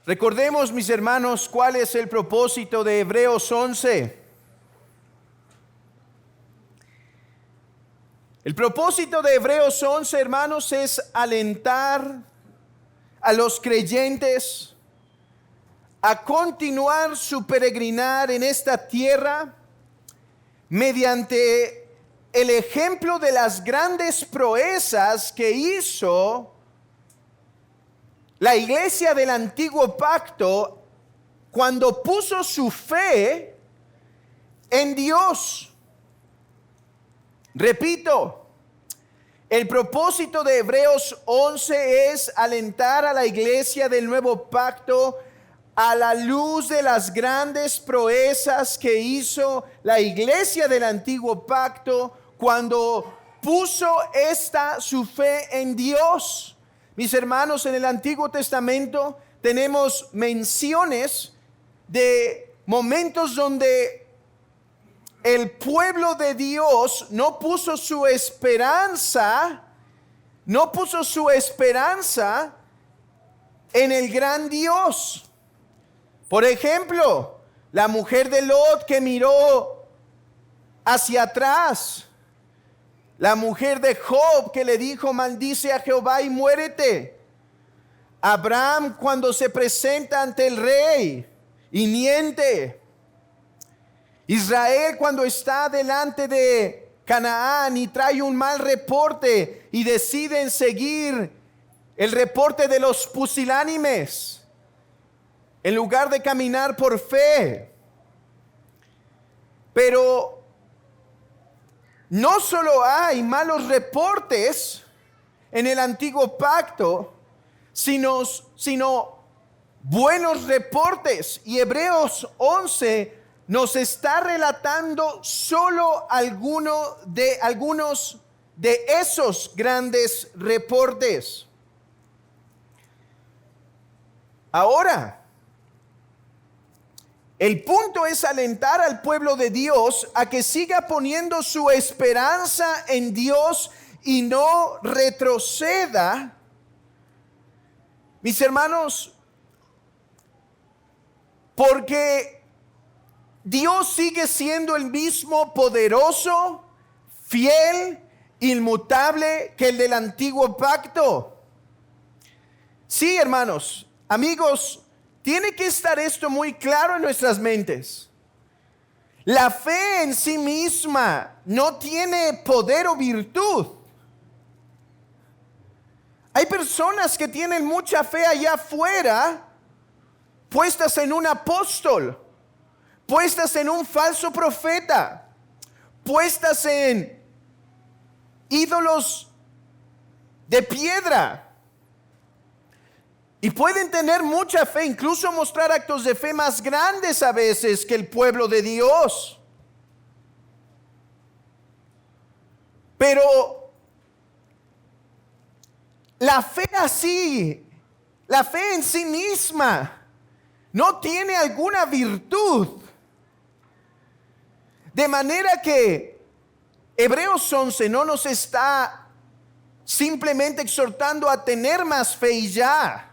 Recordemos, mis hermanos, cuál es el propósito de Hebreos 11. El propósito de Hebreos 11, hermanos, es alentar a los creyentes a continuar su peregrinar en esta tierra mediante el ejemplo de las grandes proezas que hizo la iglesia del antiguo pacto cuando puso su fe en Dios. Repito, el propósito de Hebreos 11 es alentar a la iglesia del nuevo pacto a la luz de las grandes proezas que hizo la iglesia del antiguo pacto cuando puso su fe en Dios. Mis hermanos, en el Antiguo Testamento tenemos menciones de momentos donde el pueblo de Dios no puso su esperanza en el gran Dios. Por ejemplo, la mujer de Lot que miró hacia atrás. La mujer de Job que le dijo, maldice a Jehová y muérete. Abraham cuando se presenta ante el rey y miente. Israel cuando está delante de Canaán y trae un mal reporte y deciden seguir el reporte de los pusilánimes en lugar de caminar por fe. Pero no solo hay malos reportes en el antiguo pacto, sino buenos reportes. Y Hebreos 11 nos está relatando solo algunos de esos grandes reportes. Ahora, el punto es alentar al pueblo de Dios a que siga poniendo su esperanza en Dios y no retroceda. Mis hermanos, porque Dios sigue siendo el mismo poderoso, fiel, inmutable que el del antiguo pacto. Sí, hermanos, amigos, tiene que estar esto muy claro en nuestras mentes. La fe en sí misma no tiene poder o virtud. Hay personas que tienen mucha fe allá afuera, puestas en un apóstol, puestas en un falso profeta, puestas en ídolos de piedra. Y pueden tener mucha fe, incluso mostrar actos de fe más grandes a veces que el pueblo de Dios. Pero la fe en sí misma, no tiene alguna virtud. De manera que Hebreos 11 no nos está simplemente exhortando a tener más fe y ya,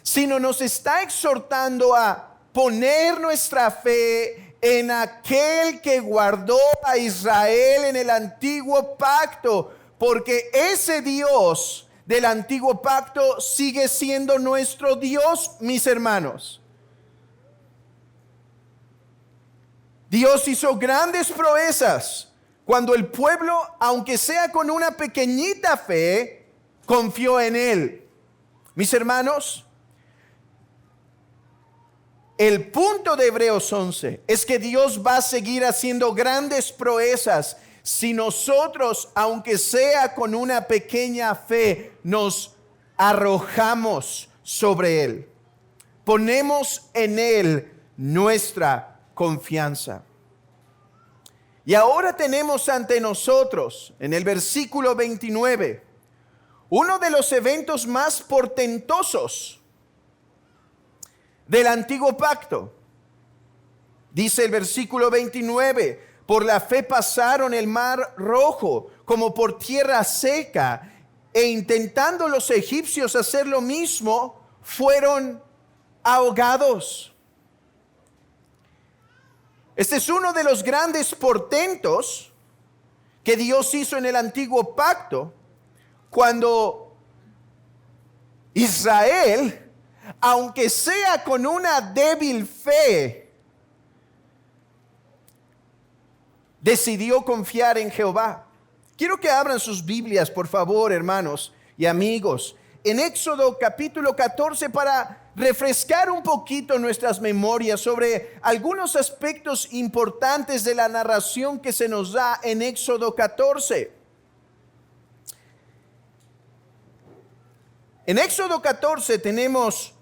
sino nos está exhortando a poner nuestra fe en aquel que guardó a Israel en el antiguo pacto, porque ese Dios del antiguo pacto sigue siendo nuestro Dios, mis hermanos. Dios hizo grandes proezas cuando el pueblo, aunque sea con una pequeñita fe, confió en Él. Mis hermanos, el punto de Hebreos 11 es que Dios va a seguir haciendo grandes proezas si nosotros, aunque sea con una pequeña fe, nos arrojamos sobre Él. Ponemos en Él nuestra confianza. Y ahora tenemos ante nosotros, en el versículo 29, uno de los eventos más portentosos del antiguo pacto. Dice el versículo 29, por la fe pasaron el mar rojo como por tierra seca, e intentando los egipcios hacer lo mismo, fueron ahogados. Este es uno de los grandes portentos que Dios hizo en el antiguo pacto, cuando Israel, aunque sea con una débil fe, decidió confiar en Jehová. Quiero que abran sus Biblias, por favor, hermanos y amigos, en Éxodo capítulo 14, para refrescar un poquito nuestras memorias sobre algunos aspectos importantes de la narración que se nos da en Éxodo 14. En Éxodo 14 tenemos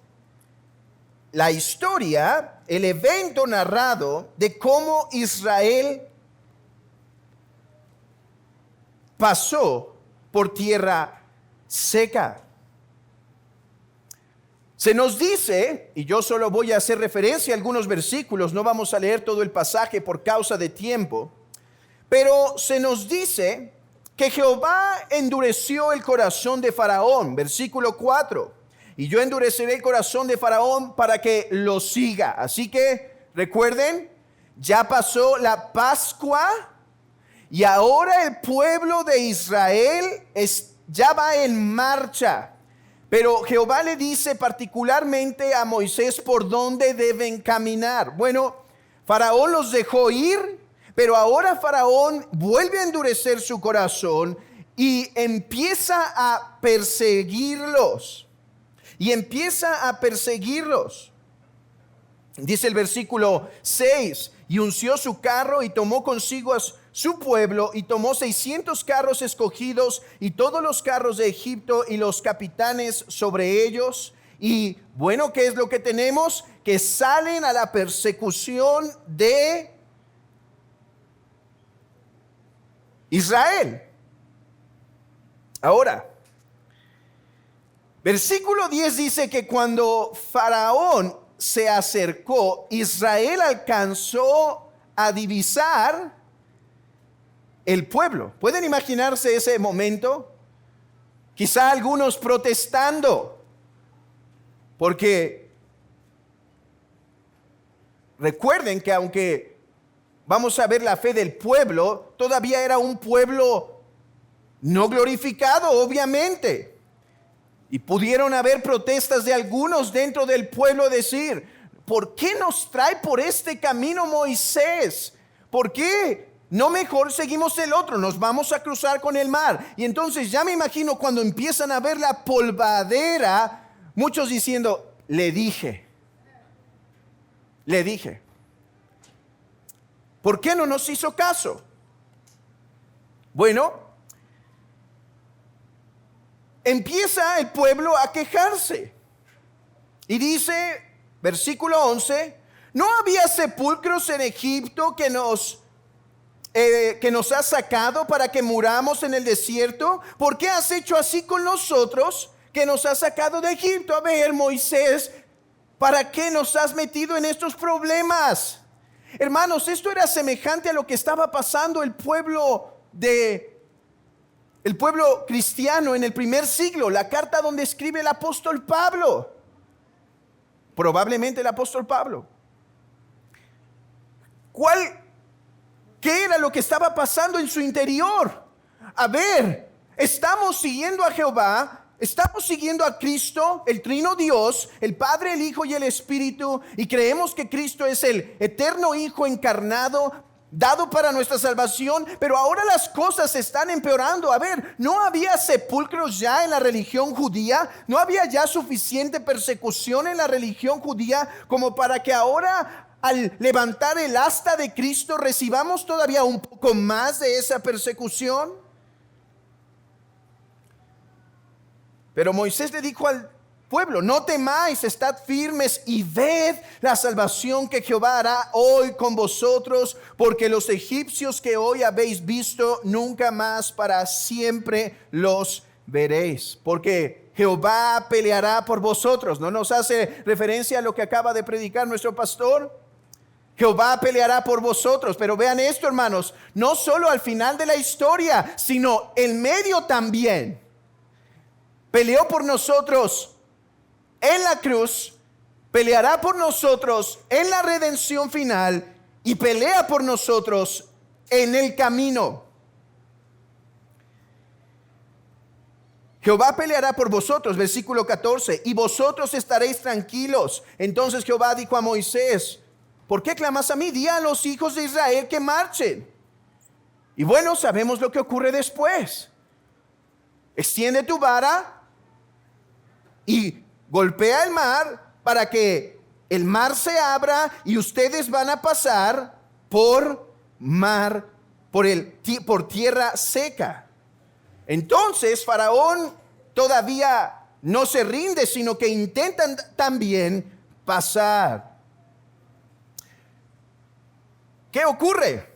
la historia, el evento narrado de cómo Israel pasó por tierra seca. Se nos dice, y yo solo voy a hacer referencia a algunos versículos, no vamos a leer todo el pasaje por causa de tiempo, pero se nos dice que Jehová endureció el corazón de Faraón, versículo 4, y yo endureceré el corazón de Faraón para que lo siga. Así que recuerden, ya pasó la Pascua y ahora el pueblo de Israel ya va en marcha. Pero Jehová le dice particularmente a Moisés por dónde deben caminar. Bueno, Faraón los dejó ir, pero ahora Faraón vuelve a endurecer su corazón y empieza a perseguirlos. Dice el versículo 6, y unció su carro y tomó consigo a su pueblo y tomó 600 carros escogidos y todos los carros de Egipto y los capitanes sobre ellos. Y bueno, ¿qué es lo que tenemos? Que salen a la persecución de Israel. Ahora, versículo 10 dice que cuando Faraón se acercó, Israel alcanzó a divisar el pueblo. ¿Pueden imaginarse ese momento? Quizá algunos protestando, porque recuerden que aunque vamos a ver la fe del pueblo, todavía era un pueblo no glorificado, obviamente. Y pudieron haber protestas de algunos dentro del pueblo decir, ¿por qué nos trae por este camino Moisés? ¿Por qué no mejor seguimos el otro? Nos vamos a cruzar con el mar. Y entonces ya me imagino cuando empiezan a ver la polvadera, muchos diciendo, le dije. ¿Por qué no nos hizo caso? Bueno, empieza el pueblo a quejarse. Y dice, versículo 11, ¿no había sepulcros en Egipto que nos has sacado para que muramos en el desierto? ¿Por qué has hecho así con nosotros que nos has sacado de Egipto? A ver, Moisés, ¿para qué nos has metido en estos problemas? Hermanos, esto era semejante a lo que estaba pasando el pueblo cristiano en el primer siglo. La carta donde escribe el apóstol Pablo, probablemente el apóstol Pablo. ¿Qué era lo que estaba pasando en su interior? A ver, estamos siguiendo a Jehová, estamos siguiendo a Cristo, el Trino Dios, el Padre, el Hijo y el Espíritu, y creemos que Cristo es el eterno Hijo encarnado, dado para nuestra salvación, pero ahora las cosas se están empeorando. A ver, ¿no había sepulcros ya en la religión judía? ¿No había ya suficiente persecución en la religión judía como para que ahora, al levantar el asta de Cristo, recibamos todavía un poco más de esa persecución? Pero Moisés le dijo al pueblo, no temáis, estad firmes y ved la salvación que Jehová hará hoy con vosotros, porque los egipcios que hoy habéis visto, nunca más para siempre los veréis, porque Jehová peleará por vosotros. ¿No nos hace referencia a lo que acaba de predicar nuestro pastor? Jehová peleará por vosotros. Pero vean esto, hermanos, no solo al final de la historia, sino en medio también. Peleó por nosotros en la cruz peleará por nosotros en la redención final y pelea por nosotros en el camino. Jehová peleará por vosotros, versículo 14, y vosotros estaréis tranquilos. Entonces Jehová dijo a Moisés: ¿por qué clamas a mí? Di a los hijos de Israel que marchen. Y bueno, sabemos lo que ocurre después. Extiende tu vara y golpea el mar para que el mar se abra y ustedes van a pasar por mar, por tierra seca. Entonces Faraón todavía no se rinde, sino que intentan también pasar. ¿Qué ocurre?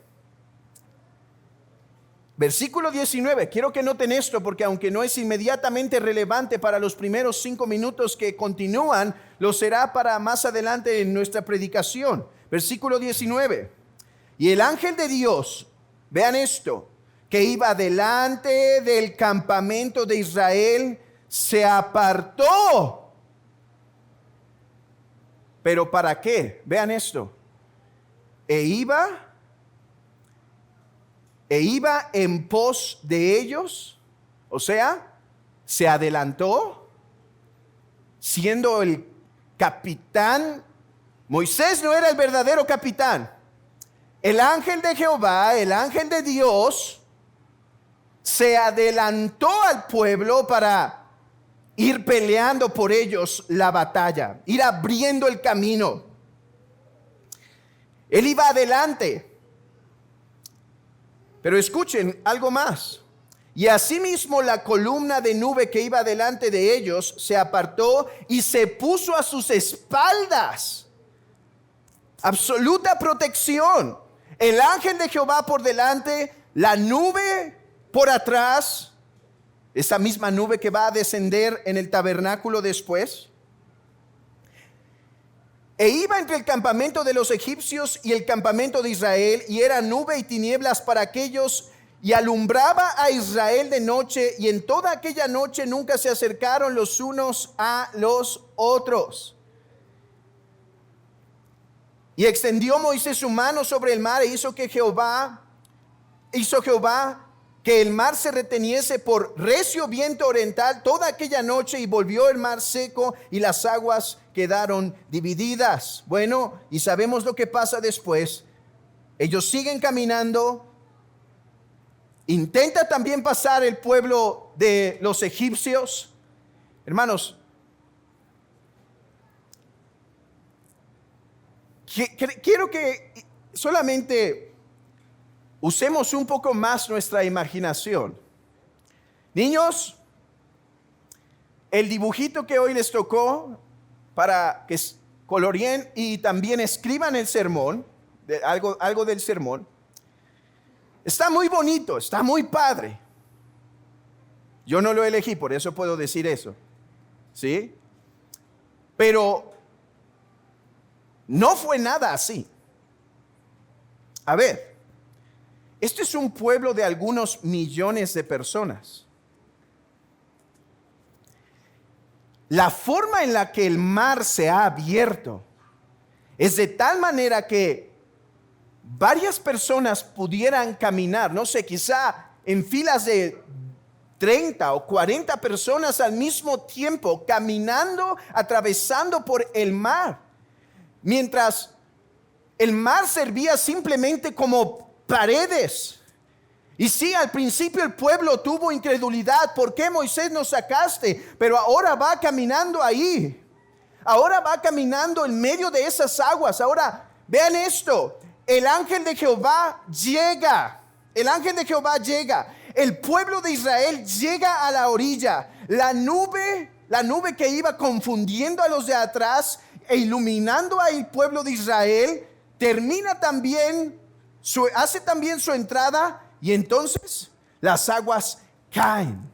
Versículo 19, quiero que noten esto porque aunque no es inmediatamente relevante para los primeros 5 minutos que continúan, lo será para más adelante en nuestra predicación. Versículo 19, y el ángel de Dios, vean esto, que iba delante del campamento de Israel, se apartó. ¿Pero para qué? Vean esto. E iba en pos de ellos, o sea, se adelantó, siendo el capitán. Moisés no era el verdadero capitán. El ángel de Jehová, el ángel de Dios, se adelantó al pueblo para ir peleando por ellos la batalla, ir abriendo el camino. Él iba adelante. Pero escuchen algo más. Y asimismo la columna de nube que iba delante de ellos se apartó y se puso a sus espaldas. Absoluta protección. El ángel de Jehová por delante, la nube por atrás, esa misma nube que va a descender en el tabernáculo después. E iba entre el campamento de los egipcios y el campamento de Israel, y era nube y tinieblas para aquellos, y alumbraba a Israel de noche, y en toda aquella noche nunca se acercaron los unos a los otros. Y extendió Moisés su mano sobre el mar, e hizo Jehová que el mar se reteniese por recio viento oriental toda aquella noche, y volvió el mar seco y las aguas quedaron divididas. Bueno, y sabemos lo que pasa después. Ellos siguen caminando. Intenta también pasar el pueblo de los egipcios. Hermanos, quiero que solamente usemos un poco más nuestra imaginación. Niños, el dibujito que hoy les tocó para que coloreen y también escriban el sermón, algo del sermón, está muy bonito, está muy padre. Yo no lo elegí, por eso puedo decir eso, ¿sí? Pero no fue nada así. A ver, este es un pueblo de algunos millones de personas. La forma en la que el mar se ha abierto es de tal manera que varias personas pudieran caminar, no sé, quizá en filas de 30 o 40 personas al mismo tiempo, caminando, atravesando por el mar, mientras el mar servía simplemente como paredes. Y sí, al principio el pueblo tuvo incredulidad. ¿Por qué, Moisés, nos sacaste? Pero ahora va caminando ahí. Ahora va caminando en medio de esas aguas. Ahora, vean esto. El ángel de Jehová llega. El ángel de Jehová llega. El pueblo de Israel llega a la orilla. La nube que iba confundiendo a los de atrás e iluminando al pueblo de Israel, hace también su entrada. Y entonces las aguas caen.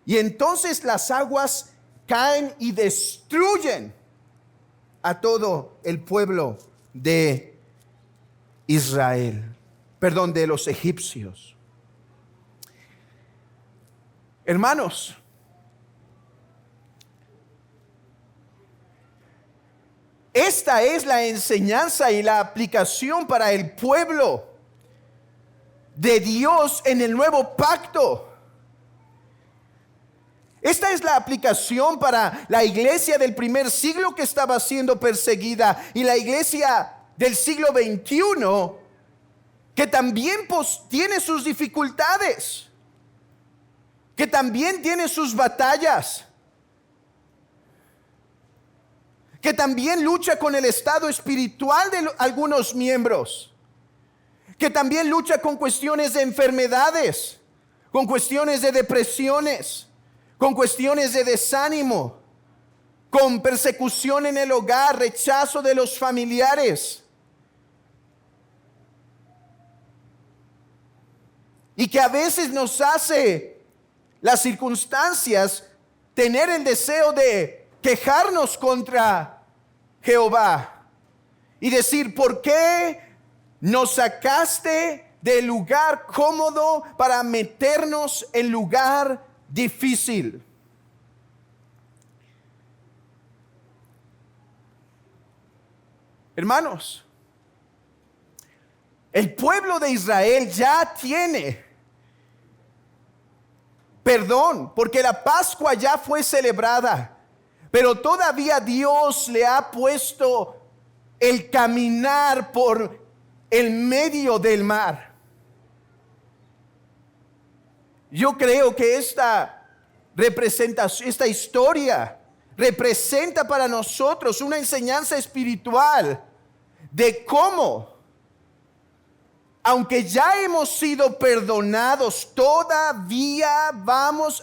Y entonces las aguas caen y destruyen a todo el pueblo de Israel. Perdón, de los egipcios. Hermanos, Esta es la enseñanza y la aplicación para el pueblo de Dios en el nuevo pacto. Esta es la aplicación para la iglesia del primer siglo que estaba siendo perseguida y la iglesia del siglo XXI que también tiene sus dificultades, que también tiene sus batallas, que también lucha con el estado espiritual de algunos miembros, que también lucha con cuestiones de enfermedades, con cuestiones de depresiones, con cuestiones de desánimo, con persecución en el hogar, rechazo de los familiares. Y que a veces nos hace las circunstancias tener el deseo de quejarnos contra Jehová y decir, ¿por qué nos sacaste del lugar cómodo para meternos en lugar difícil? Hermanos, el pueblo de Israel ya tiene perdón, porque la Pascua ya fue celebrada, pero todavía Dios le ha puesto el caminar por el medio del mar. Yo creo que esta representación, esta historia representa para nosotros una enseñanza espiritual de cómo, aunque ya hemos sido perdonados, todavía vamos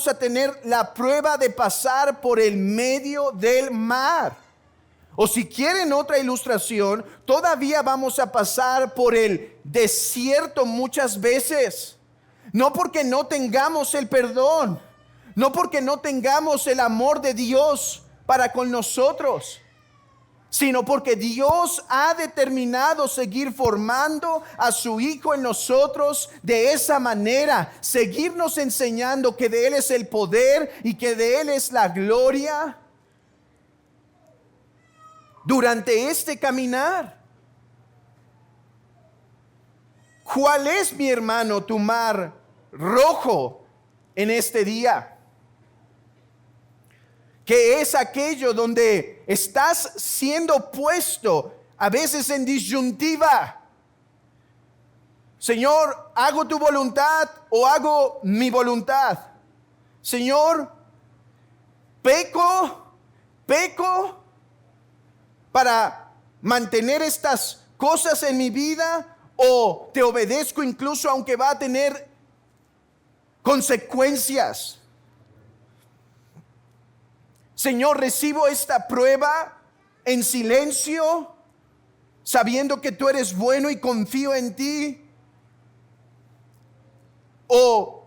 a tener la prueba de pasar por el medio del mar. O si quieren otra ilustración, todavía vamos a pasar por el desierto muchas veces. No porque no tengamos el perdón, no porque no tengamos el amor de Dios para con nosotros, sino porque Dios ha determinado seguir formando a su Hijo en nosotros de esa manera, seguirnos enseñando que de Él es el poder y que de Él es la gloria durante este caminar. ¿Cuál es, mi hermano, tu mar rojo en este día? Que es aquello donde estás siendo puesto a veces en disyuntiva. Señor, ¿hago tu voluntad o hago mi voluntad? Señor, peco para mantener estas cosas en mi vida, o te obedezco incluso aunque va a tener consecuencias. Señor, recibo esta prueba en silencio, sabiendo que tú eres bueno y confío en ti, o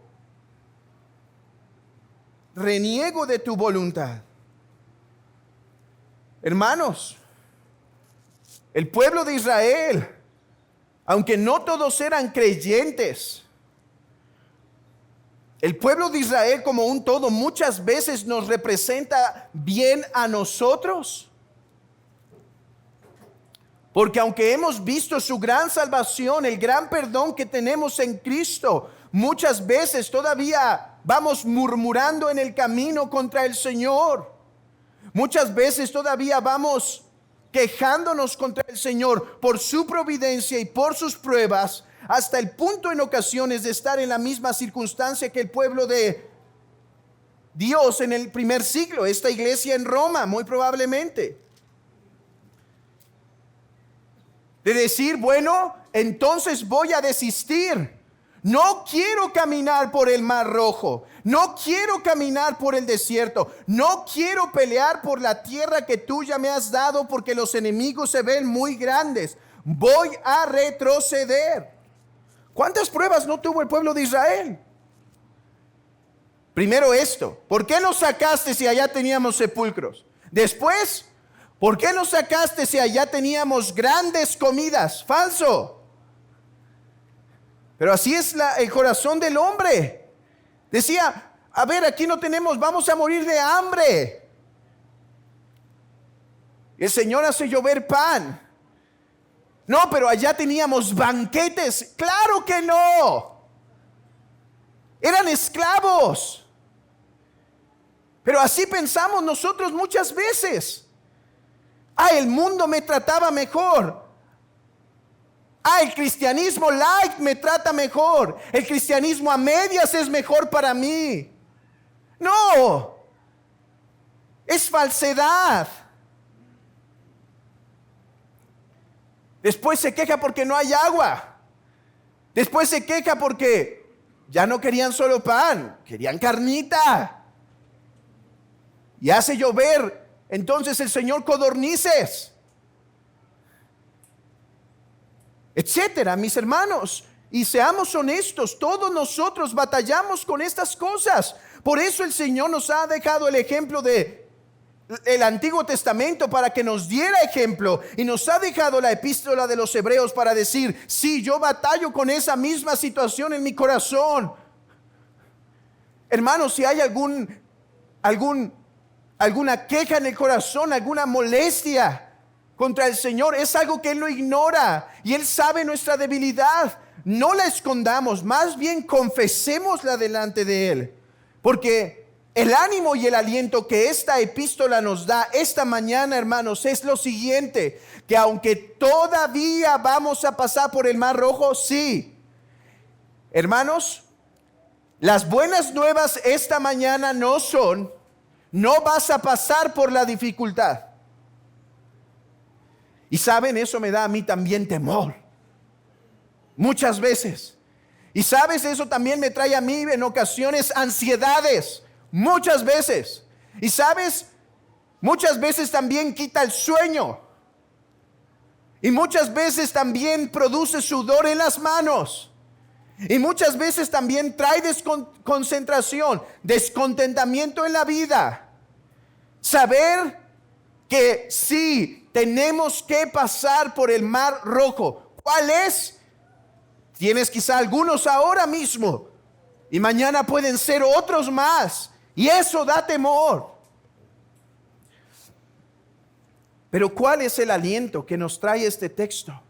reniego de tu voluntad. Hermanos, el pueblo de Israel, aunque no todos eran creyentes, el pueblo de Israel como un todo muchas veces nos representa bien a nosotros. Porque aunque hemos visto su gran salvación, el gran perdón que tenemos en Cristo, muchas veces todavía vamos murmurando en el camino contra el Señor. Muchas veces todavía vamos quejándonos contra el Señor por su providencia y por sus pruebas, hasta el punto en ocasiones de estar en la misma circunstancia que el pueblo de Dios en el primer siglo, esta iglesia en Roma, muy probablemente. De decir, bueno, entonces voy a desistir. No quiero caminar por el mar rojo. No quiero caminar por el desierto. No quiero pelear por la tierra que tú ya me has dado, porque los enemigos se ven muy grandes. Voy a retroceder. ¿Cuántas pruebas no tuvo el pueblo de Israel? Primero esto, ¿por qué nos sacaste si allá teníamos sepulcros? Después, ¿por qué nos sacaste si allá teníamos grandes comidas? Falso. Pero así es el corazón del hombre. Decía, a ver, aquí no tenemos, vamos a morir de hambre. El Señor hace llover pan. No, pero allá teníamos banquetes. Claro que no. Eran esclavos. Pero así pensamos nosotros muchas veces. El mundo me trataba mejor. El cristianismo light me trata mejor. El cristianismo a medias es mejor para mí. No. Es falsedad. Después se queja porque no hay agua. Después se queja porque ya no querían solo pan, querían carnita. Y hace llover entonces el Señor codornices, etcétera, mis hermanos. Y seamos honestos, todos nosotros batallamos con estas cosas. Por eso el Señor nos ha dejado el ejemplo de el Antiguo Testamento para que nos diera ejemplo, y nos ha dejado la epístola de los Hebreos para decir: sí, yo batallo con esa misma situación en mi corazón. Hermanos, si hay alguna queja en el corazón, alguna molestia contra el Señor, es algo que Él no ignora, y Él sabe nuestra debilidad. No la escondamos, más bien confesémosla delante de Él, porque el ánimo y el aliento que esta epístola nos da esta mañana, hermanos, es lo siguiente: que aunque todavía vamos a pasar por el Mar Rojo, sí, hermanos, las buenas nuevas esta mañana no vas a pasar por la dificultad. Y saben, eso me da a mí también temor, muchas veces. Y sabes, eso también me trae a mí en ocasiones ansiedades, muchas veces. Y sabes, muchas veces también quita el sueño. Y muchas veces también produce sudor en las manos. Y muchas veces también trae desconcentración, descontentamiento en la vida. Saber que sí, tenemos que pasar por el Mar Rojo. ¿Cuál es? Tienes quizá algunos ahora mismo, y mañana pueden ser otros más. Y eso da temor. Pero ¿cuál es el aliento que nos trae este texto?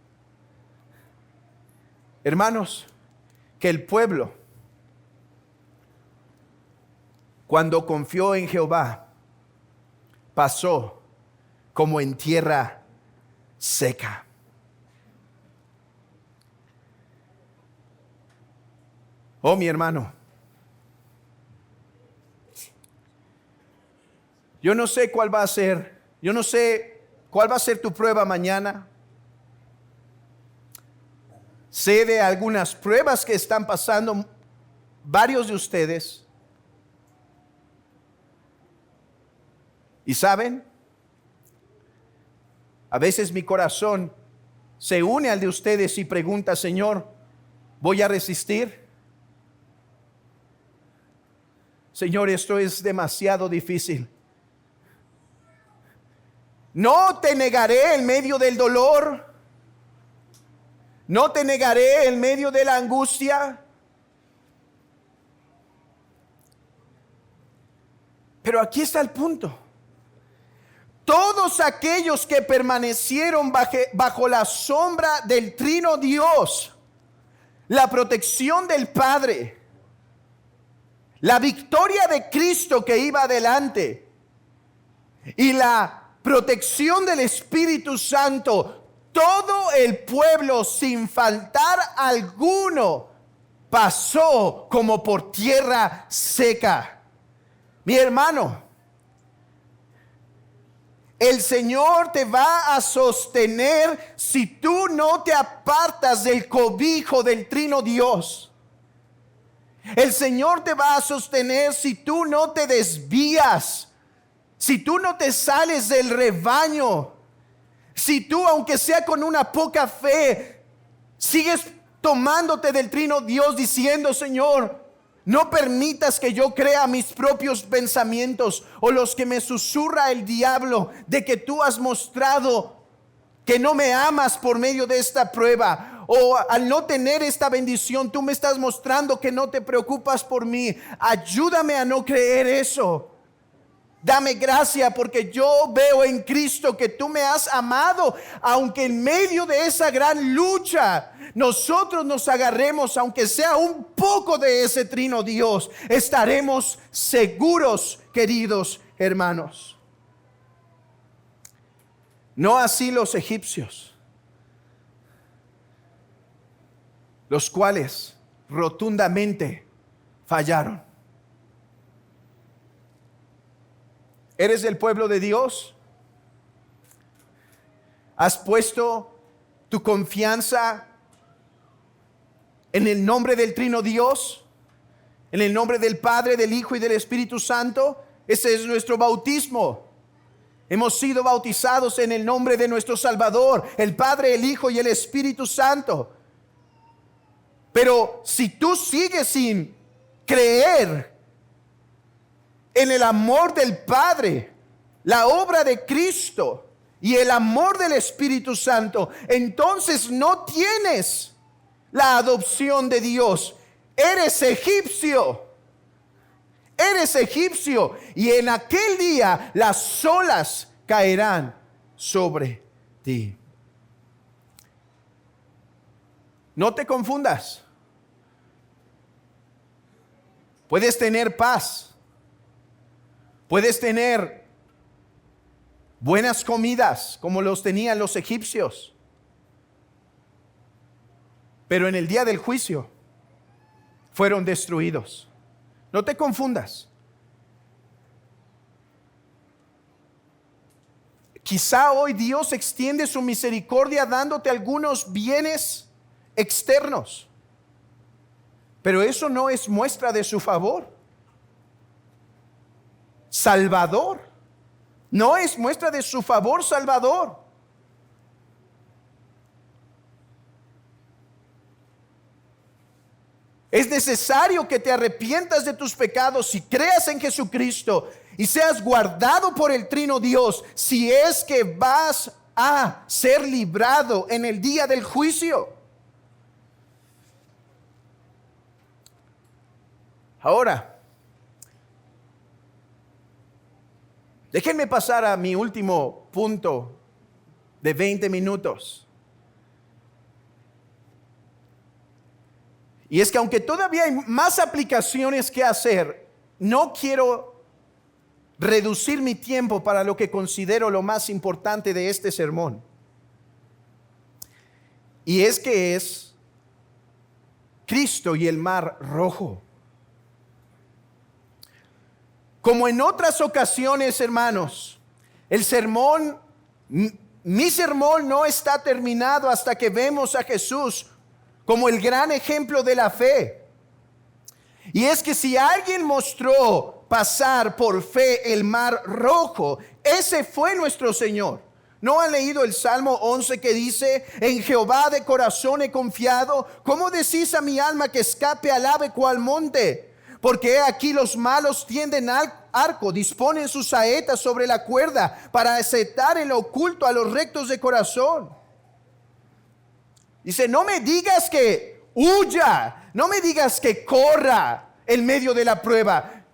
Hermanos, que el pueblo, cuando confió en Jehová, pasó como en tierra seca. Oh, mi hermano, yo no sé cuál va a ser, yo no sé cuál va a ser tu prueba mañana. Sé de algunas pruebas que están pasando varios de ustedes. Y saben, a veces mi corazón se une al de ustedes y pregunta: Señor, ¿voy a resistir? Señor, esto es demasiado difícil. No te negaré en medio del dolor. No te negaré en medio de la angustia. Pero aquí está el punto. Todos aquellos que permanecieron bajo la sombra del Trino Dios, la protección del Padre, la victoria de Cristo que iba adelante y la protección del Espíritu Santo, todo el pueblo sin faltar alguno pasó como por tierra seca. Mi hermano, el Señor te va a sostener si tú no te apartas del cobijo del Trino Dios. El Señor te va a sostener si tú no te desvías, si tú no te sales del rebaño, si tú, aunque sea con una poca fe, sigues tomándote del Trino Dios diciendo: Señor, no permitas que yo crea mis propios pensamientos o los que me susurra el diablo de que tú has mostrado que no me amas por medio de esta prueba. O al no tener esta bendición, tú me estás mostrando que no te preocupas por mí. Ayúdame a no creer eso. Dame gracia porque yo veo en Cristo que tú me has amado, aunque en medio de esa gran lucha nosotros nos agarremos, aunque sea un poco de ese trino, Dios, estaremos seguros, queridos hermanos. No así los egipcios, los cuales rotundamente fallaron. ¿Eres del pueblo de Dios? ¿Has puesto tu confianza en el nombre del Trino Dios? ¿En el nombre del Padre, del Hijo y del Espíritu Santo? Ese es nuestro bautismo. Hemos sido bautizados en el nombre de nuestro Salvador, el Padre, el Hijo y el Espíritu Santo. Pero si tú sigues sin creer en el amor del Padre, la obra de Cristo y el amor del Espíritu Santo, entonces no tienes la adopción de Dios. Eres egipcio. Eres egipcio. Y en aquel día las olas caerán sobre ti. No te confundas. Puedes tener paz. Puedes tener buenas comidas como los tenían los egipcios. Pero en el día del juicio fueron destruidos. No te confundas. Quizá hoy Dios extiende su misericordia dándote algunos bienes externos. Pero eso no es muestra de su favor salvador. No es muestra de su favor salvador. Es necesario que te arrepientas de tus pecados y creas en Jesucristo y seas guardado por el Trino Dios, si es que vas a ser librado en el día del juicio. Ahora, déjenme pasar a mi último punto de 20 minutos. Y es que aunque todavía hay más aplicaciones que hacer, no quiero reducir mi tiempo para lo que considero lo más importante de este sermón. Y es que es Cristo y el Mar Rojo. Como en otras ocasiones, hermanos, mi sermón no está terminado hasta que vemos a Jesús como el gran ejemplo de la fe. Y es que si alguien mostró pasar por fe el Mar Rojo, ese fue nuestro Señor. ¿No han leído el Salmo 11 que dice: en Jehová de corazón he confiado? ¿Cómo decís a mi alma que escape al ave cual monte? Porque he aquí los malos tienden al arco, disponen sus saetas sobre la cuerda para asetar en lo oculto a los rectos de corazón. Dice: no me digas que huya, no me digas que corra en medio de la prueba.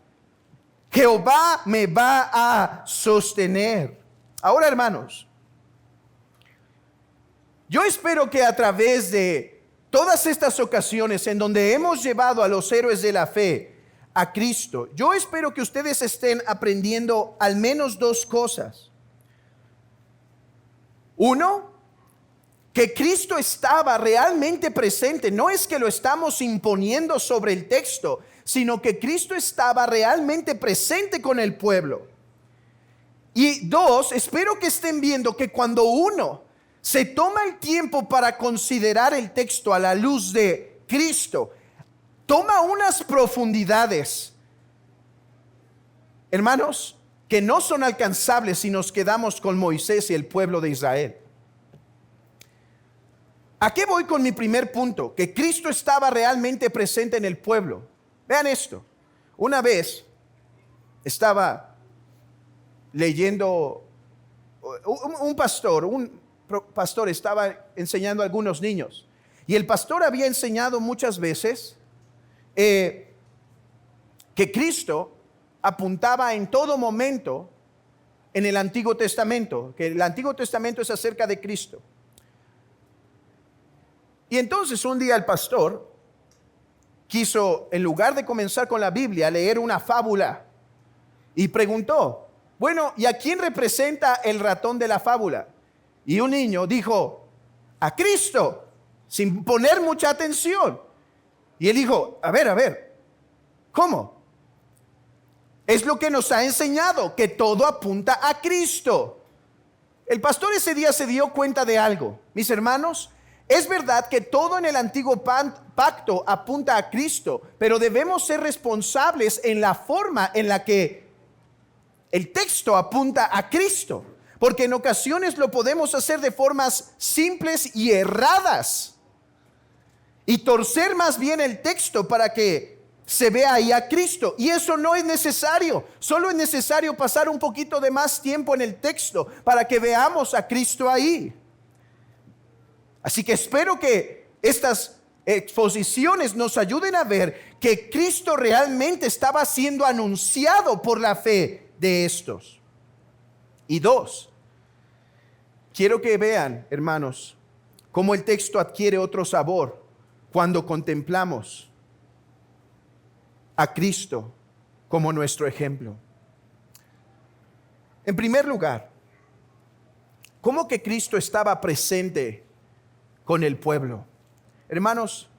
Jehová me va a sostener. Ahora, hermanos, yo espero que a través de todas estas ocasiones en donde hemos llevado a los héroes de la fe a Cristo, yo espero que ustedes estén aprendiendo al menos dos cosas. Uno, que Cristo estaba realmente presente. No es que lo estamos imponiendo sobre el texto, sino que Cristo estaba realmente presente con el pueblo. Y dos, espero que estén viendo que cuando uno se toma el tiempo para considerar el texto a la luz de Cristo, toma unas profundidades, hermanos, que no son alcanzables si nos quedamos con Moisés y el pueblo de Israel. ¿A qué voy con mi primer punto? Que Cristo estaba realmente presente en el pueblo. Vean esto. Una vez estaba leyendo, un pastor estaba enseñando a algunos niños. Y el pastor había enseñado muchas veces que Cristo apuntaba en todo momento en el Antiguo Testamento, que el Antiguo Testamento es acerca de Cristo. Y entonces un día el pastor quiso, en lugar de comenzar con la Biblia, leer una fábula y preguntó, bueno, ¿y a quién representa el ratón de la fábula? Y un niño dijo, a Cristo, sin poner mucha atención. Y él dijo, a ver, ¿cómo? Es lo que nos ha enseñado, que todo apunta a Cristo. El pastor ese día se dio cuenta de algo. Mis hermanos, es verdad que todo en el antiguo pacto apunta a Cristo, pero debemos ser responsables en la forma en la que el texto apunta a Cristo, porque en ocasiones lo podemos hacer de formas simples y erradas y torcer más bien el texto para que se vea ahí a Cristo, y eso no es necesario. Solo es necesario pasar un poquito de más tiempo en el texto para que veamos a Cristo ahí. Así que espero que estas exposiciones nos ayuden a ver que Cristo realmente estaba siendo anunciado por la fe de estos. Y dos, quiero que vean, hermanos, cómo el texto adquiere otro sabor cuando contemplamos a Cristo como nuestro ejemplo. En primer lugar, ¿cómo que Cristo estaba presente con el pueblo? Hermanos,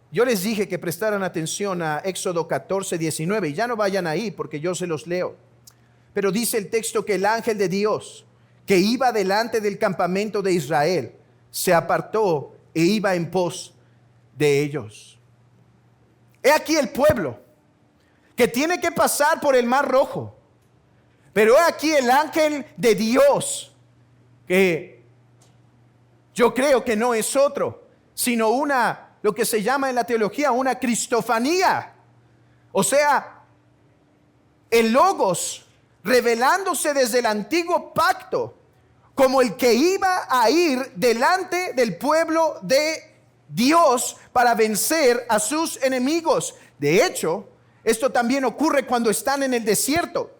yo les dije que prestaran atención a Éxodo 14, 19, y ya no vayan ahí porque yo se los leo. Pero dice el texto que el ángel de Dios que iba delante del campamento de Israel se apartó e iba en pos de ellos. He aquí el pueblo que tiene que pasar por el Mar Rojo, pero he aquí el ángel de Dios, que yo creo que no es otro, sino lo que se llama en la teología una cristofanía. O sea, el Logos revelándose desde el antiguo pacto como el que iba a ir delante del pueblo de Dios para vencer a sus enemigos. De hecho, esto también ocurre cuando están en el desierto.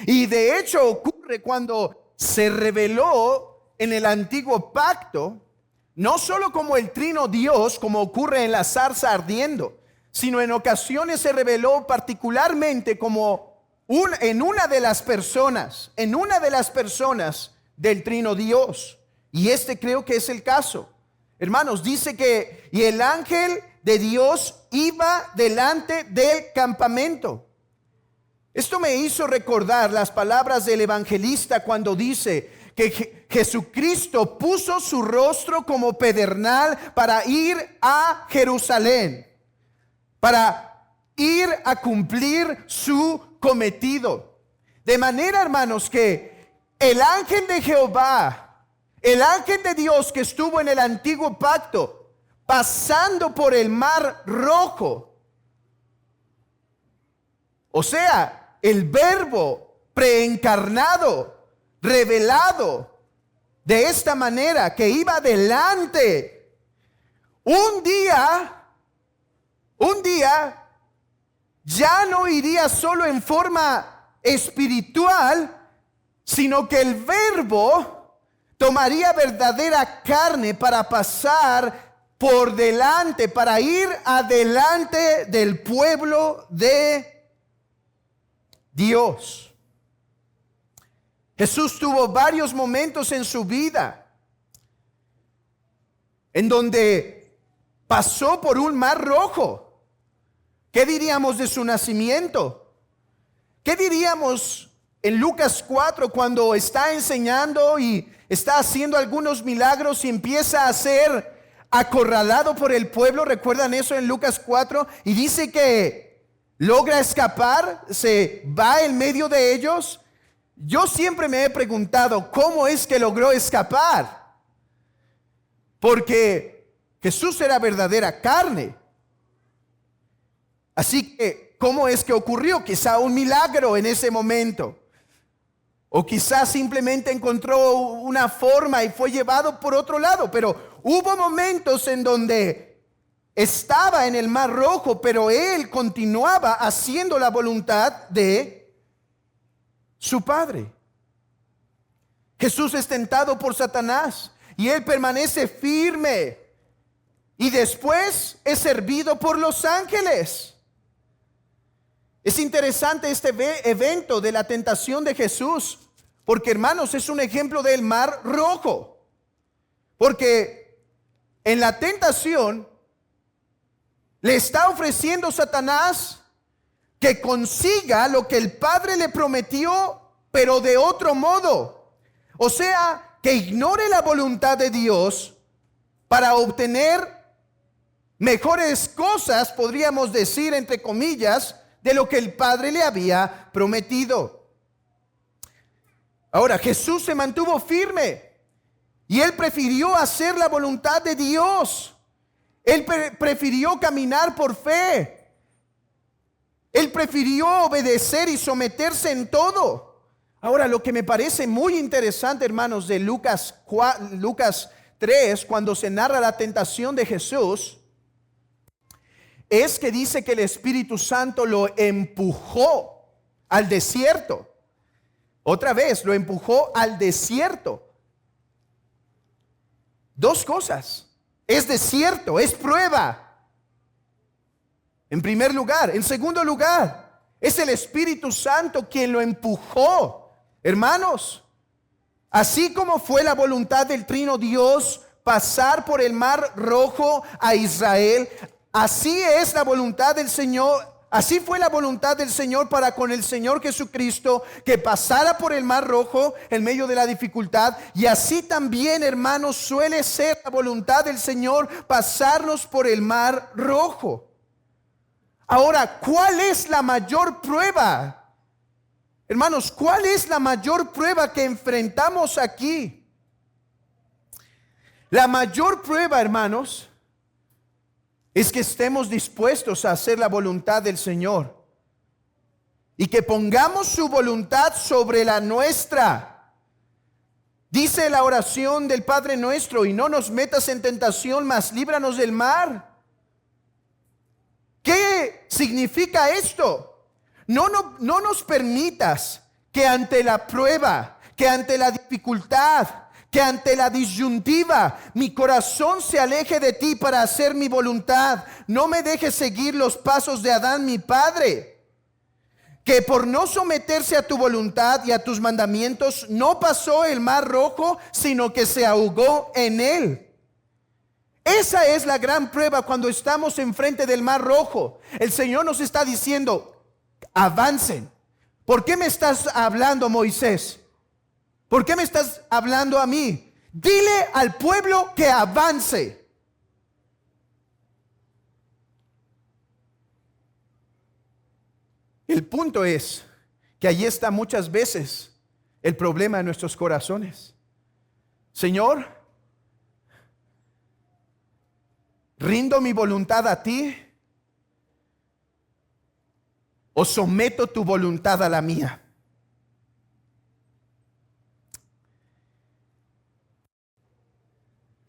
Y de hecho ocurre cuando se reveló en el antiguo pacto, no solo como el trino Dios, como ocurre en la zarza ardiendo, sino en ocasiones se reveló particularmente como en una de las personas del trino Dios. Y creo que es el caso. Hermanos, dice que y el ángel de Dios iba delante del campamento. Esto me hizo recordar las palabras del evangelista cuando dice que Jesucristo puso su rostro como pedernal para ir a Jerusalén, para ir a cumplir su cometido. De manera, hermanos, que el ángel de Jehová, el ángel de Dios que estuvo en el antiguo pacto, pasando por el Mar Rojo, o sea, el verbo preencarnado, revelado de esta manera, que iba delante, un día ya no iría solo en forma espiritual, sino que el verbo tomaría verdadera carne para pasar por delante, para ir adelante del pueblo de Dios. Jesús tuvo varios momentos en su vida en donde pasó por un mar rojo. ¿Qué diríamos de su nacimiento? ¿Qué diríamos en Lucas 4 cuando está enseñando y está haciendo algunos milagros y empieza a ser acorralado por el pueblo? ¿Recuerdan eso en Lucas 4? Y dice que logra escapar, se va en medio de ellos. Yo siempre me he preguntado cómo es que logró escapar, porque Jesús era verdadera carne. Así que, ¿cómo es que ocurrió? Quizá un milagro en ese momento. O quizás simplemente encontró una forma y fue llevado por otro lado. Pero hubo momentos en donde estaba en el Mar Rojo, pero él continuaba haciendo la voluntad de su Padre. Jesús es tentado por Satanás y él permanece firme y después es servido por los ángeles. Es interesante este evento de la tentación de Jesús, porque hermanos, es un ejemplo del Mar Rojo. Porque en la tentación le está ofreciendo Satanás que consiga lo que el Padre le prometió, pero de otro modo. O sea, que ignore la voluntad de Dios para obtener mejores cosas, podríamos decir entre comillas, de lo que el Padre le había prometido. Ahora, Jesús se mantuvo firme y él prefirió hacer la voluntad de Dios. Él prefirió caminar por fe. Él prefirió obedecer y someterse en todo. Ahora, lo que me parece muy interesante, hermanos, de Lucas 3, cuando se narra la tentación de Jesús, es que dice que el Espíritu Santo lo empujó al desierto. Otra vez, lo empujó al desierto. Dos cosas. Es desierto, es prueba. En primer lugar. En segundo lugar, es el Espíritu Santo quien lo empujó. Hermanos, así como fue la voluntad del Trino Dios pasar por el Mar Rojo a Israel, así es la voluntad del Señor. Así fue la voluntad del Señor para con el Señor Jesucristo, que pasara por el Mar Rojo en medio de la dificultad. Y así también, hermanos, suele ser la voluntad del Señor pasarnos por el Mar Rojo. Ahora, ¿cuál es la mayor prueba? Hermanos, ¿cuál es la mayor prueba que enfrentamos aquí? La mayor prueba, hermanos, es que estemos dispuestos a hacer la voluntad del Señor y que pongamos su voluntad sobre la nuestra. Dice la oración del Padre nuestro: y no nos metas en tentación, mas líbranos del mal. ¿Qué significa esto? No nos permitas que ante la prueba, que ante la dificultad, que ante la disyuntiva, mi corazón se aleje de ti para hacer mi voluntad. No me dejes seguir los pasos de Adán, mi padre, que por no someterse a tu voluntad y a tus mandamientos, no pasó el Mar Rojo, sino que se ahogó en él. Esa es la gran prueba cuando estamos enfrente del Mar Rojo. El Señor nos está diciendo: avancen. ¿Por qué me estás hablando, Moisés? ¿Por qué me estás hablando a mí? Dile al pueblo que avance. El punto es que allí está muchas veces el problema de nuestros corazones. Señor, ¿rindo mi voluntad a ti o someto tu voluntad a la mía?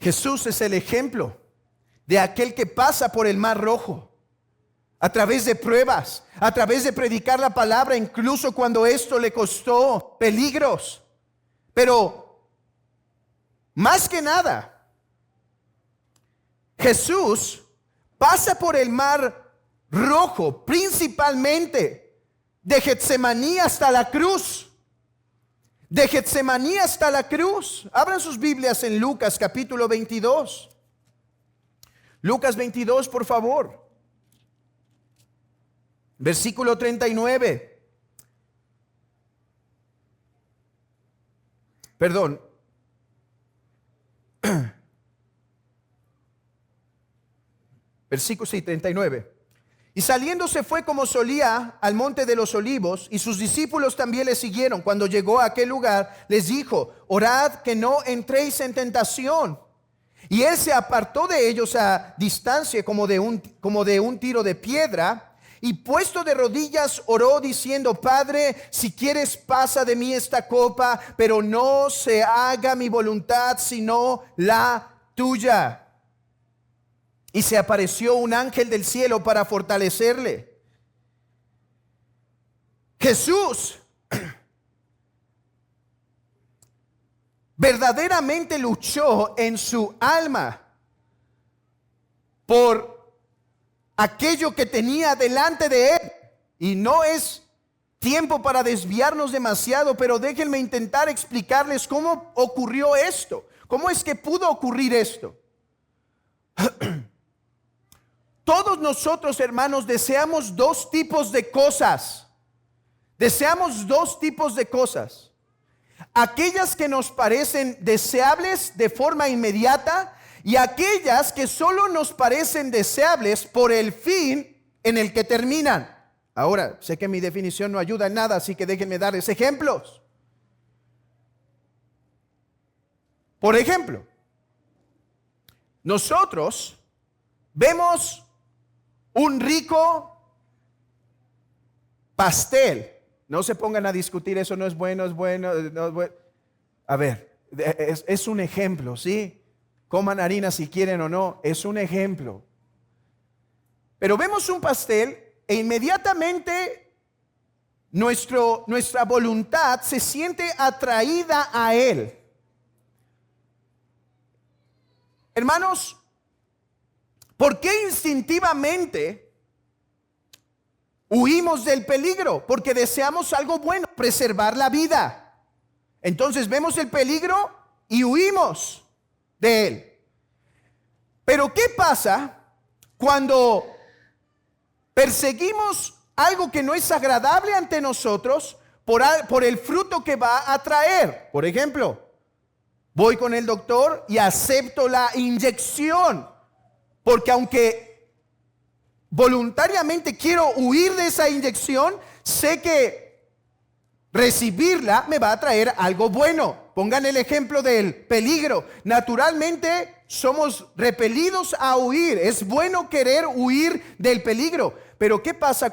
Jesús es el ejemplo de aquel que pasa por el Mar Rojo a través de pruebas, a través de predicar la palabra, incluso cuando esto le costó peligros. Pero más que nada, Jesús pasa por el Mar Rojo principalmente de Getsemaní hasta la cruz. De Getsemaní hasta la cruz. Abran sus Biblias en Lucas capítulo 22. Lucas 22, por favor. Versículo 39. Perdón. Versículo 39. Y saliendo se fue como solía al monte de los olivos, y sus discípulos también le siguieron. Cuando llegó a aquel lugar, les dijo: orad que no entréis en tentación. Y él se apartó de ellos a distancia como de un tiro de piedra, y puesto de rodillas oró diciendo: Padre, si quieres, pasa de mí esta copa, pero no se haga mi voluntad sino la tuya. y se apareció un ángel del cielo para fortalecerle. Jesús verdaderamente luchó en su alma por aquello que tenía delante de él. Y no es tiempo para desviarnos demasiado, pero déjenme intentar explicarles cómo ocurrió esto. ¿Cómo es que pudo ocurrir esto? Todos nosotros, hermanos, deseamos dos tipos de cosas. Deseamos dos tipos de cosas. Aquellas que nos parecen deseables de forma inmediata y aquellas que solo nos parecen deseables por el fin en el que terminan. Ahora, sé que mi definición no ayuda en nada, así que déjenme darles ejemplos. Por ejemplo, nosotros vemos un rico pastel. No se pongan a discutir, eso no es bueno, es bueno, no es bueno. A ver, es un ejemplo, ¿sí? Coman harina si quieren o no, es un ejemplo. Pero vemos un pastel e inmediatamente nuestra voluntad se siente atraída a él. Hermanos, ¿por qué instintivamente huimos del peligro? Porque deseamos algo bueno, preservar la vida. Entonces vemos el peligro y huimos de él. Pero ¿qué pasa cuando perseguimos algo que no es agradable ante nosotros por el fruto que va a traer? Por ejemplo, voy con el doctor y acepto la inyección, porque aunque voluntariamente quiero huir de esa inyección, sé que recibirla me va a traer algo bueno. Pongan el ejemplo del peligro. Naturalmente somos repelidos a huir. Es bueno querer huir del peligro. Pero ¿qué pasa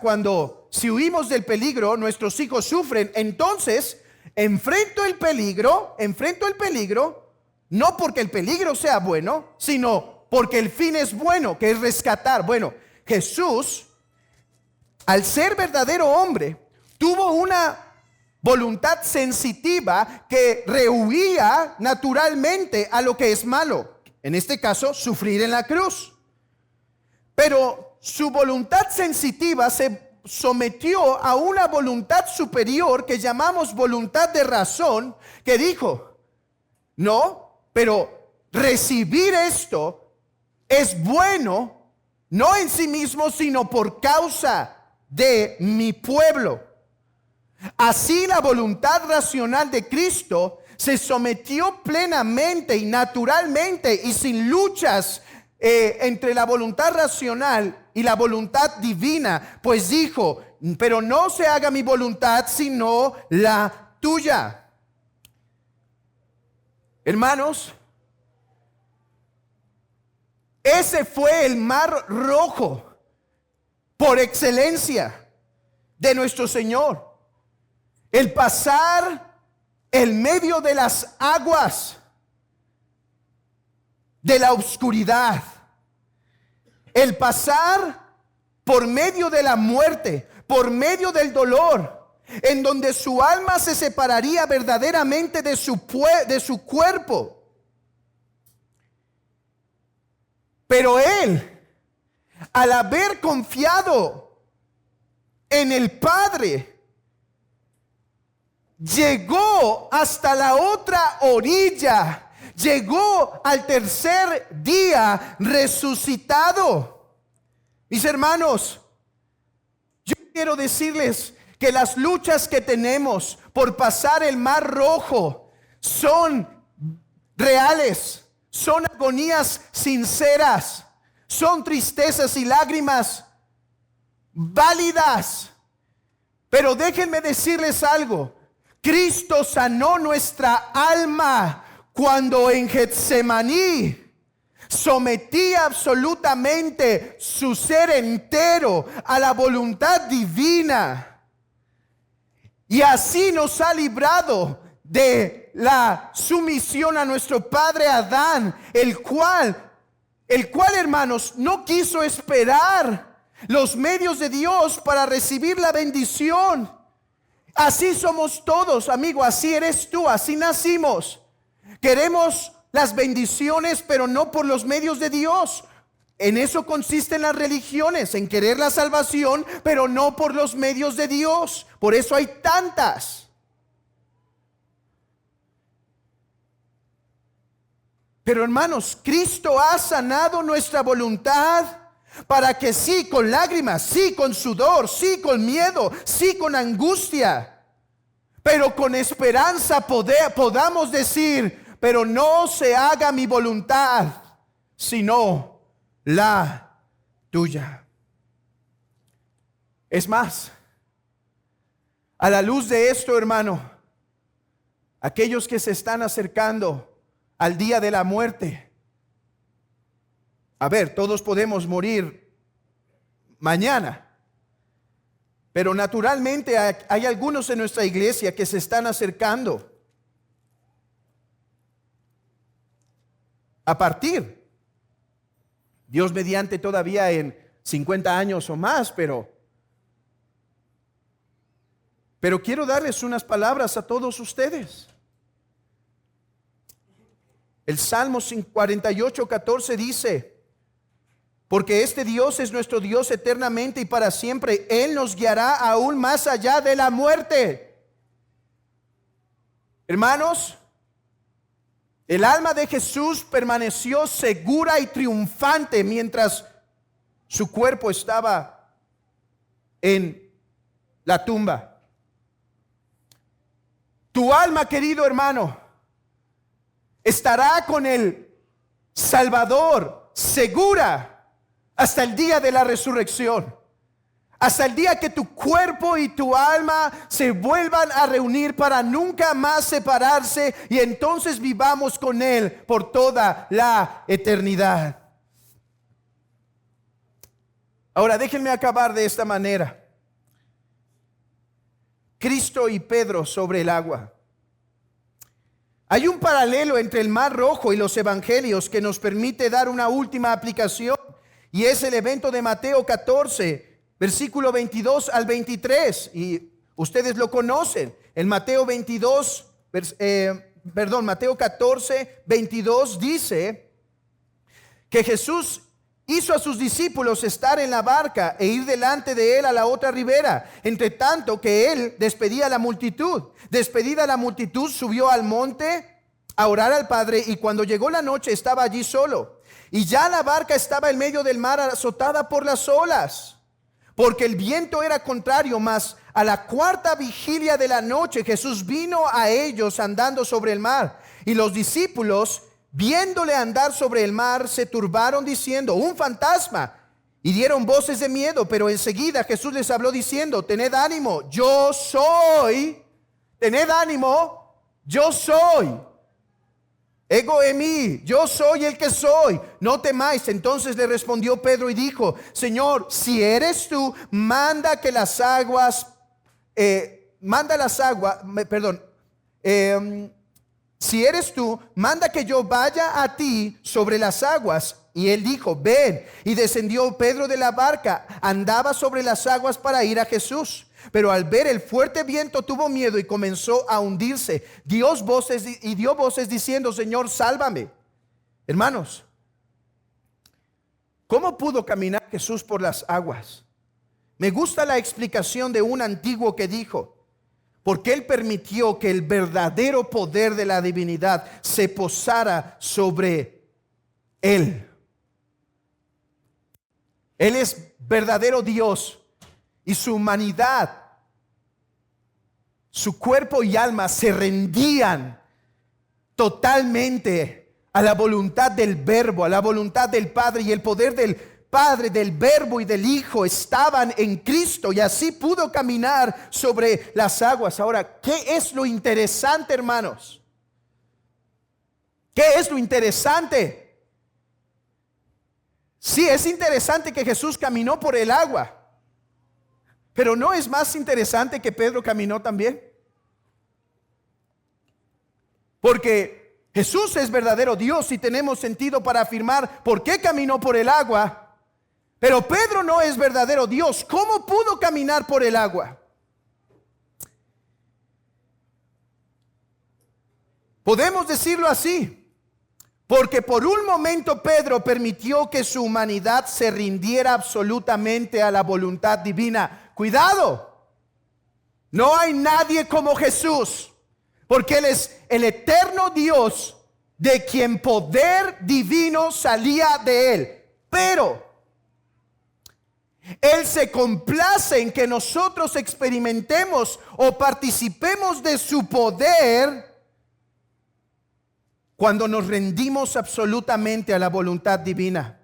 si huimos del peligro, nuestros hijos sufren? Entonces enfrento el peligro, no porque el peligro sea bueno, sino porque el fin es bueno, que es rescatar. Bueno, Jesús, al ser verdadero hombre, tuvo una voluntad sensitiva que rehuía naturalmente a lo que es malo. En este caso, sufrir en la cruz. Pero su voluntad sensitiva se sometió a una voluntad superior que llamamos voluntad de razón, que dijo: no, pero recibir esto es bueno, no en sí mismo, sino por causa de mi pueblo. Así la voluntad racional de Cristo se sometió plenamente y naturalmente y sin luchas entre la voluntad racional y la voluntad divina, pues dijo: pero no se haga mi voluntad sino la tuya. Hermanos, ese fue el mar rojo por excelencia de nuestro Señor. El pasar en medio de las aguas de la oscuridad, el pasar por medio de la muerte, por medio del dolor, en donde su alma se separaría verdaderamente de su cuerpo. Pero él, al haber confiado en el Padre, llegó hasta la otra orilla, llegó al tercer día resucitado. Mis hermanos, yo quiero decirles que las luchas que tenemos por pasar el mar rojo son reales, son agonías sinceras, son tristezas y lágrimas válidas. Pero déjenme decirles algo: Cristo sanó nuestra alma cuando en Getsemaní sometía absolutamente su ser entero a la voluntad divina. Y así nos ha librado de la sumisión a nuestro padre Adán, el cual el cual, hermanos, no quiso esperar los medios de Dios para recibir la bendición. Así somos todos, amigo, así eres tú, así nacimos. Queremos las bendiciones, pero no por los medios de Dios. En eso consisten las religiones, en querer la salvación, pero no por los medios de Dios. Por eso hay tantas. Pero hermanos, Cristo ha sanado nuestra voluntad para que sí, con lágrimas, sí, con sudor, sí, con miedo, sí, con angustia, pero con esperanza podamos decir, pero no se haga mi voluntad, sino la tuya. Es más, a la luz de esto, hermano, aquellos que se están acercando al día de la muerte, a ver, todos podemos morir mañana, pero naturalmente hay algunos en nuestra iglesia que se están acercando a partir, Dios mediante, todavía en 50 años o más, pero quiero darles unas palabras a todos ustedes. El Salmo 48:14 dice: porque este Dios es nuestro Dios eternamente y para siempre. Él nos guiará aún más allá de la muerte. Hermanos, el alma de Jesús permaneció segura y triunfante mientras su cuerpo estaba en la tumba. Tu alma, querido hermano, estará con el Salvador segura hasta el día de la resurrección, hasta el día que tu cuerpo y tu alma se vuelvan a reunir para nunca más separarse, y entonces vivamos con Él por toda la eternidad. Ahora déjenme acabar de esta manera. Cristo y Pedro sobre el agua. Hay un paralelo entre el Mar Rojo y los evangelios que nos permite dar una última aplicación, y es el evento de Mateo 14, versículo 22 al 23, y ustedes lo conocen. En Mateo 14, 22 dice que Jesús hizo a sus discípulos estar en la barca e ir delante de él a la otra ribera, entre tanto que él despedía a la multitud. Despedida la multitud, subió al monte a orar al Padre, y cuando llegó la noche estaba allí solo. Y ya la barca estaba en medio del mar, azotada por las olas, porque el viento era contrario. Mas a la cuarta vigilia de la noche Jesús vino a ellos andando sobre el mar. Y los discípulos, viéndole andar sobre el mar, se turbaron diciendo: un fantasma. Y dieron voces de miedo. Pero enseguida Jesús les habló diciendo: tened ánimo, yo soy. Tened ánimo, yo soy. Ego eimi, yo soy el que soy, no temáis. Entonces le respondió Pedro y dijo: Señor, si eres tú, manda las aguas, si eres tú, manda que yo vaya a ti sobre las aguas. Y él dijo: ven. Y descendió Pedro de la barca, andaba sobre las aguas para ir a Jesús. Pero al ver el fuerte viento tuvo miedo y comenzó a hundirse. Dio voces diciendo: Señor, sálvame. Hermanos, ¿cómo pudo caminar Jesús por las aguas? Me gusta la explicación de un antiguo que dijo: porque Él permitió que el verdadero poder de la divinidad se posara sobre Él. Él es verdadero Dios, y su humanidad, su cuerpo y alma se rendían totalmente a la voluntad del Verbo, a la voluntad del Padre, y el poder del Padre, del Verbo y del Hijo estaban en Cristo, y así pudo caminar sobre las aguas. Ahora, ¿qué es lo interesante, hermanos? ¿Qué es lo interesante? Sí, es interesante que Jesús caminó por el agua, pero ¿no es más interesante que Pedro caminó también? Porque Jesús es verdadero Dios y tenemos sentido para afirmar por qué caminó por el agua. Pero Pedro no es verdadero Dios. ¿Cómo pudo caminar por el agua? Podemos decirlo así, porque por un momento Pedro permitió que su humanidad se rindiera absolutamente a la voluntad divina. ¡Cuidado! No hay nadie como Jesús, porque Él es el eterno Dios de quien poder divino salía de Él. Pero Él se complace en que nosotros experimentemos o participemos de su poder cuando nos rendimos absolutamente a la voluntad divina.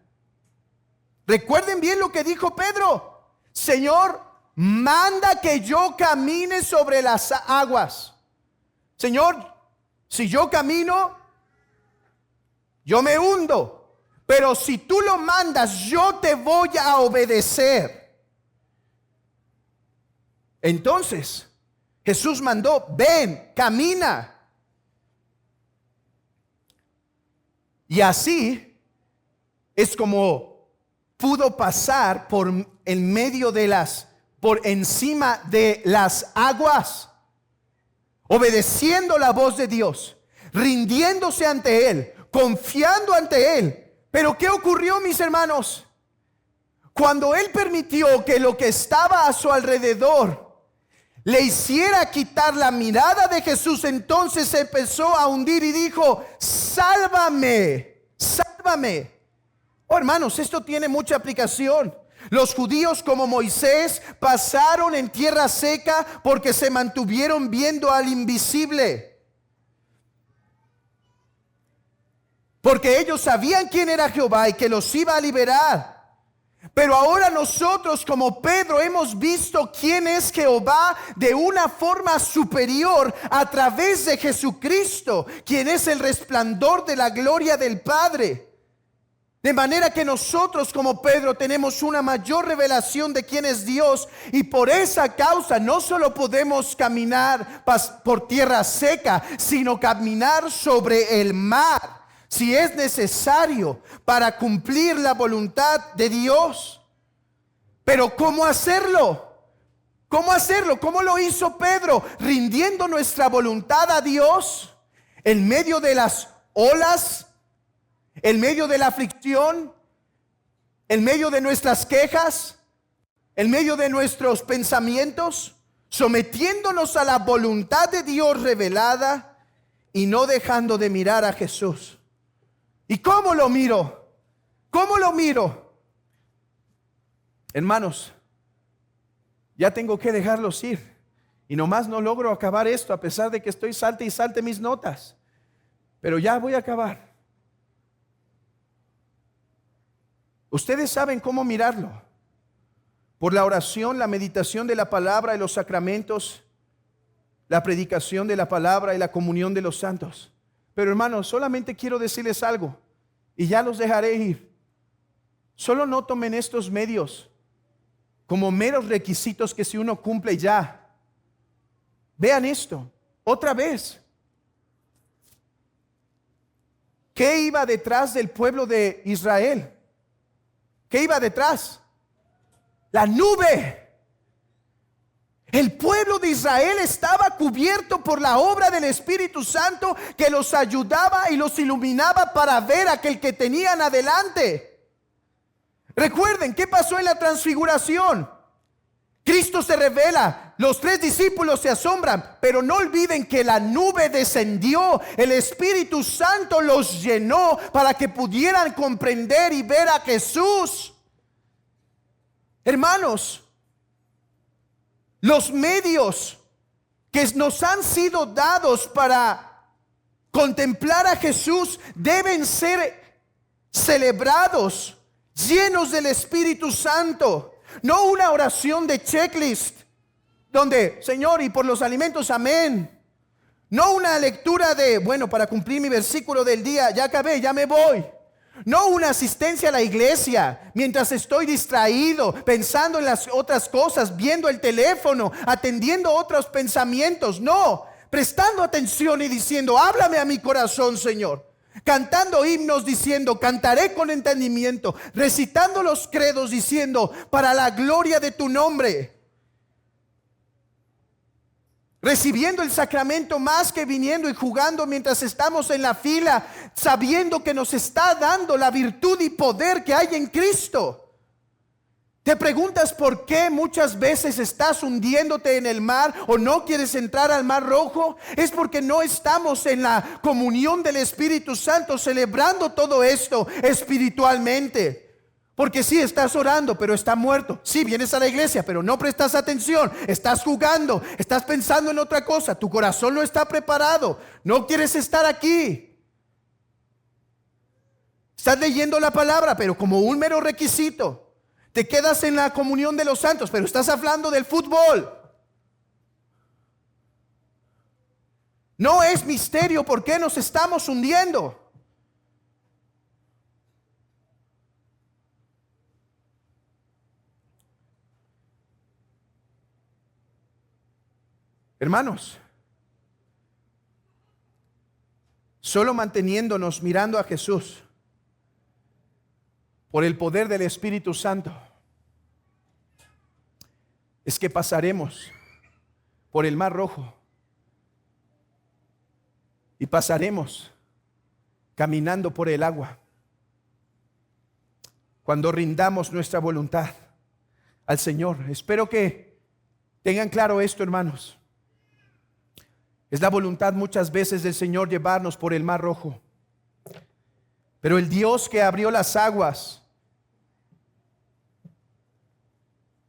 Recuerden bien lo que dijo Pedro. Señor, manda que yo camine sobre las aguas. Señor, si yo camino, yo me hundo. Pero si tú lo mandas, yo te voy a obedecer. Entonces, Jesús mandó, ven, camina. Y así es como pudo pasar por encima de las aguas, obedeciendo la voz de Dios, rindiéndose ante Él, confiando ante Él. Pero ¿qué ocurrió, mis hermanos? Cuando Él permitió que lo que estaba a su alrededor le hiciera quitar la mirada de Jesús, entonces se empezó a hundir y dijo, sálvame, sálvame. Oh, hermanos, esto tiene mucha aplicación. Los judíos, como Moisés, pasaron en tierra seca porque se mantuvieron viendo al invisible. Porque ellos sabían quién era Jehová y que los iba a liberar. Pero ahora nosotros, como Pedro, hemos visto quién es Jehová de una forma superior a través de Jesucristo, quien es el resplandor de la gloria del Padre. De manera que nosotros, como Pedro, tenemos una mayor revelación de quién es Dios, y por esa causa no solo podemos caminar por tierra seca, sino caminar sobre el mar, si es necesario, para cumplir la voluntad de Dios. Pero ¿cómo hacerlo? ¿Cómo hacerlo? ¿Cómo lo hizo Pedro? Rindiendo nuestra voluntad a Dios en medio de las olas, en medio de la aflicción, en medio de nuestras quejas, en medio de nuestros pensamientos, sometiéndonos a la voluntad de Dios revelada y no dejando de mirar a Jesús. ¿Y cómo lo miro? ¿Cómo lo miro? Hermanos, ya tengo que dejarlos ir. Y nomás no logro acabar esto, a pesar de que estoy salte y salte mis notas. Pero ya voy a acabar. Ustedes saben cómo mirarlo. Por la oración, la meditación de la palabra y los sacramentos, la predicación de la palabra y la comunión de los santos. Pero hermanos, solamente quiero decirles algo y ya los dejaré ir. Solo no tomen estos medios como meros requisitos que si uno cumple ya. Vean esto otra vez. ¿Qué iba detrás del pueblo de Israel? ¿Qué iba detrás? La nube. El pueblo de Israel estaba cubierto por la obra del Espíritu Santo que los ayudaba y los iluminaba para ver a aquel que tenían adelante. Recuerden, ¿qué pasó en la transfiguración? Cristo se revela, los 3 discípulos se asombran, pero no olviden que la nube descendió, el Espíritu Santo los llenó para que pudieran comprender y ver a Jesús. Hermanos, los medios que nos han sido dados para contemplar a Jesús deben ser celebrados, llenos del Espíritu Santo. No una oración de checklist, donde, Señor, y por los alimentos, amén. No una lectura de, bueno, para cumplir mi versículo del día, ya acabé, ya me voy. No una asistencia a la iglesia mientras estoy distraído, pensando en las otras cosas, viendo el teléfono, atendiendo otros pensamientos. No, prestando atención y diciendo, háblame a mi corazón, Señor. Cantando himnos diciendo, cantaré con entendimiento. Recitando los credos diciendo, para la gloria de tu nombre. Recibiendo el sacramento más que viniendo y jugando mientras estamos en la fila, sabiendo que nos está dando la virtud y poder que hay en Cristo. Te preguntas por qué muchas veces estás hundiéndote en el mar o no quieres entrar al mar rojo. Es porque no estamos en la comunión del Espíritu Santo celebrando todo esto espiritualmente. Porque sí, estás orando, pero está muerto. Sí, vienes a la iglesia, pero no prestas atención. Estás jugando, estás pensando en otra cosa. Tu corazón no está preparado. No quieres estar aquí. Estás leyendo la palabra, pero como un mero requisito. Te quedas en la comunión de los santos, pero estás hablando del fútbol. No es misterio por qué nos estamos hundiendo. Hermanos, solo manteniéndonos mirando a Jesús por el poder del Espíritu Santo es que pasaremos por el mar rojo y pasaremos caminando por el agua cuando rindamos nuestra voluntad al Señor. Espero que tengan claro esto, hermanos. Es la voluntad muchas veces del Señor llevarnos por el mar rojo, pero el Dios que abrió las aguas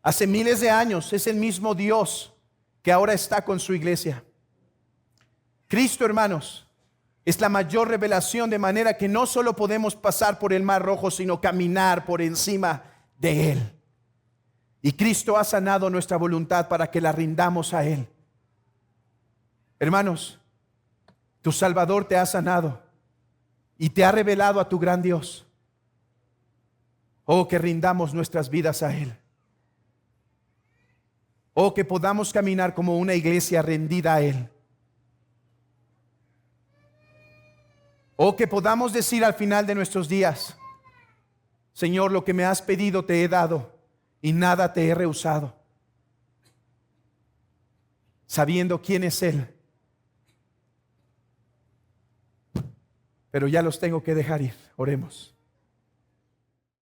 hace miles de años es el mismo Dios que ahora está con su iglesia. Cristo, hermanos, es la mayor revelación, de manera que no solo podemos pasar por el mar rojo, sino caminar por encima de él. Y Cristo ha sanado nuestra voluntad para que la rindamos a él. Hermanos, tu Salvador te ha sanado y te ha revelado a tu gran Dios. Oh, que rindamos nuestras vidas a él. Oh, que podamos caminar como una iglesia rendida a él. Oh, que podamos decir al final de nuestros días, Señor, lo que me has pedido te he dado y nada te he rehusado, sabiendo quién es él. Pero ya los tengo que dejar ir. Oremos.